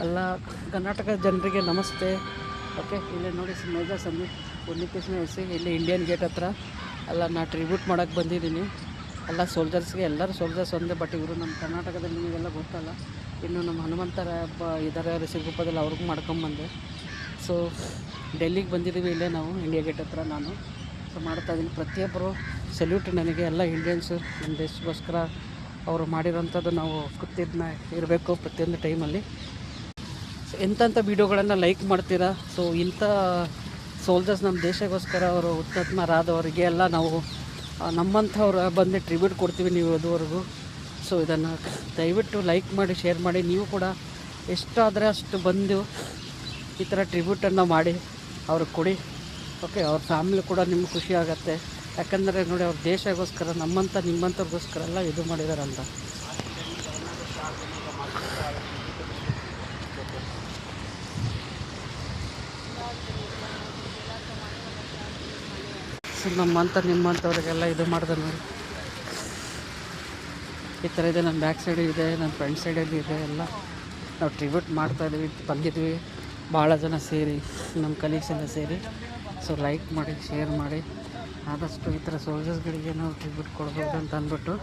ಎಲ್ಲ ಕರ್ನಾಟಕದ ಜನರಿಗೆ ನಮಸ್ತೆ. ಓಕೆ, ಇಲ್ಲೇ ನೋಡಿ ಮೇಜರ್ ಸಂದೀಪ್ ಪುಣ್ಯಕೃಷ್ಣ ಎಸಿ ಇಲ್ಲಿ ಇಂಡಿಯನ್ ಗೇಟ್ ಹತ್ರ ಎಲ್ಲ ನಾ ಟ್ರಿಬ್ಯೂಟ್ ಮಾಡೋಕ್ಕೆ ಬಂದಿದ್ದೀನಿ. ಎಲ್ಲ ಸೋಲ್ಜರ್ಸ್ಗೆ, ಎಲ್ಲರೂ ಸೋಲ್ಜರ್ಸ್ ಒಂದೇ, ಬಟ್ ಇವರು ನಮ್ಮ ಕರ್ನಾಟಕದಲ್ಲಿ ನಿಮಗೆಲ್ಲ ಗೊತ್ತಲ್ಲ. ಇನ್ನು ನಮ್ಮ ಹನುಮಂತರ ಹಬ್ಬ ಇದ್ದಾರೆ ಸಿರುಗುಪ್ಪದಲ್ಲಿ, ಅವ್ರಿಗೂ ಮಾಡ್ಕೊಂಬಂದೆ. ಸೊ ಡೆಲ್ಲಿಗೆ ಬಂದಿದ್ದೀವಿ, ಇಲ್ಲೇ ನಾವು ಇಂಡಿಯಾ ಗೇಟ್ ಹತ್ರ ನಾನು ಮಾಡ್ತಾಯಿದ್ದೀನಿ. ಪ್ರತಿಯೊಬ್ಬರು ಸೆಲ್ಯೂಟ್ ನನಗೆ, ಎಲ್ಲ ಇಂಡಿಯನ್ಸು ನಮ್ಮ ದೇಶಕ್ಕೋಸ್ಕರ ಅವರು ಮಾಡಿರೋಂಥದ್ದು ನಾವು ಗೊತ್ತಿದ್ದನ್ನ ಇರಬೇಕು ಪ್ರತಿಯೊಂದು ಟೈಮಲ್ಲಿ. ಎಂಥ ವೀಡಿಯೋಗಳನ್ನು ಲೈಕ್ ಮಾಡ್ತೀರಾ. ಸೊ ಇಂಥ ಸೋಲ್ಜರ್ಸ್ ನಮ್ಮ ದೇಶಕ್ಕೋಸ್ಕರ ಅವರು ಹುತಾತ್ಮರಾದವರಿಗೆ ಎಲ್ಲ ನಾವು ನಮ್ಮಂಥವ್ರು ಬಂದು ಟ್ರಿಬ್ಯೂಟ್ ಕೊಡ್ತೀವಿ ನೀವು ಅದುವರೆಗೂ. ಸೊ ಇದನ್ನು ದಯವಿಟ್ಟು ಲೈಕ್ ಮಾಡಿ, ಶೇರ್ ಮಾಡಿ. ನೀವು ಕೂಡ ಎಷ್ಟಾದರೆ ಅಷ್ಟು ಬಂದು ಈ ಥರ ಟ್ರಿಬ್ಯೂಟನ್ನು ಮಾಡಿ ಅವ್ರಿಗೆ ಕೊಡಿ. ಓಕೆ, ಅವ್ರ ಫ್ಯಾಮಿಲಿ ಕೂಡ ನಿಮ್ಗೆ ಖುಷಿ ಆಗುತ್ತೆ. ಯಾಕಂದರೆ ನೋಡಿ, ಅವ್ರ ದೇಶಕ್ಕೋಸ್ಕರ ನಮ್ಮಂಥ ನಿಮ್ಮಂಥವ್ರಿಗೋಸ್ಕರ ಎಲ್ಲ ಇದು ಮಾಡಿದಾರಂತ. ಸೊ ನಮ್ಮಂಥ ನಿಮ್ಮಂಥವ್ರಿಗೆಲ್ಲ ಇದು ಮಾಡಿದೆ ನೋಡಿ. ಈ ಥರ ಇದೆ. ನನ್ನ ಬ್ಯಾಕ್ ಸೈಡ್ ಇದೆ, ನನ್ನ ಫ್ರಂಟ್ ಸೈಡಲ್ಲಿ ಇದೆ. ಎಲ್ಲ ನಾವು ಟ್ರಿಬ್ಯೂಟ್ ಮಾಡ್ತಾಯಿದ್ದೀವಿ, ಬಂದಿದ್ವಿ ಭಾಳ ಜನ ಸೇರಿ, ನಮ್ಮ ಕಲೀಗ್ಸ್ ಎಲ್ಲ ಸೇರಿ. ಸೊ ಲೈಕ್ ಮಾಡಿ, ಶೇರ್ ಮಾಡಿ. ಆದಷ್ಟು ಈ ಥರ ಸೋಲ್ಜರ್ಸ್ಗಳಿಗೆ ನಾವು ಟ್ರಿಬ್ಯೂಟ್ ಕೊಡ್ಬೋದು ಅಂತ ಅಂದ್ಬಿಟ್ಟು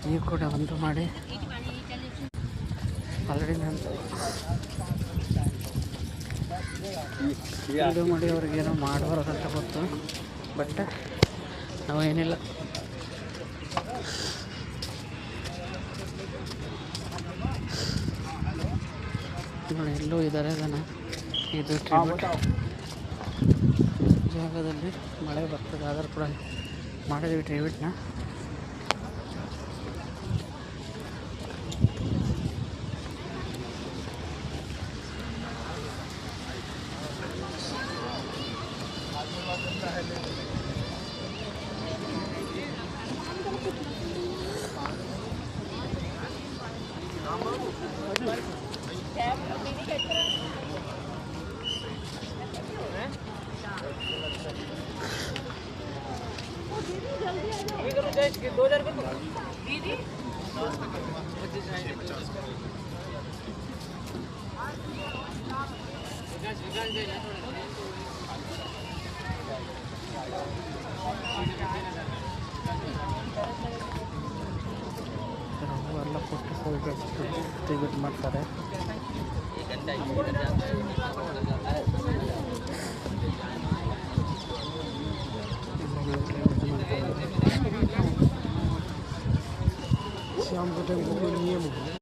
ನೀವು ಕೂಡ ಒಂದು ಮಾಡಿ. ಆಲ್ರೆಡಿ ನಾನು ಇದು ಮಾಡಿ ಅವ್ರಿಗೇನೋ ಮಾಡೋರಂತ ಗೊತ್ತು, ಬಟ್ ನಾವೇನಿಲ್ಲ. ನೋಡಿ ಎಲ್ಲೂ ಇದ್ದಾರೆ ಜನ. ಇದು ಟ್ರಿಬ್ಯೂಟ್ ಜಾಗದಲ್ಲಿ ಮಳೆ ಬರ್ತದೆ, ಆದರೂ ಕೂಡ ಮಾಡಿದ್ವಿ ಟ್ರಿಬ್ಯೂಟ್ನ. ಎಲ್ಲ ಕೊಟ್ಟು ಸೋಲ್ಜರ್ಸ್ ಟ್ರಿಬ್ಯೂಟ್ ಮಾಡ್ತಾರೆ. शाम को टाइम को नियम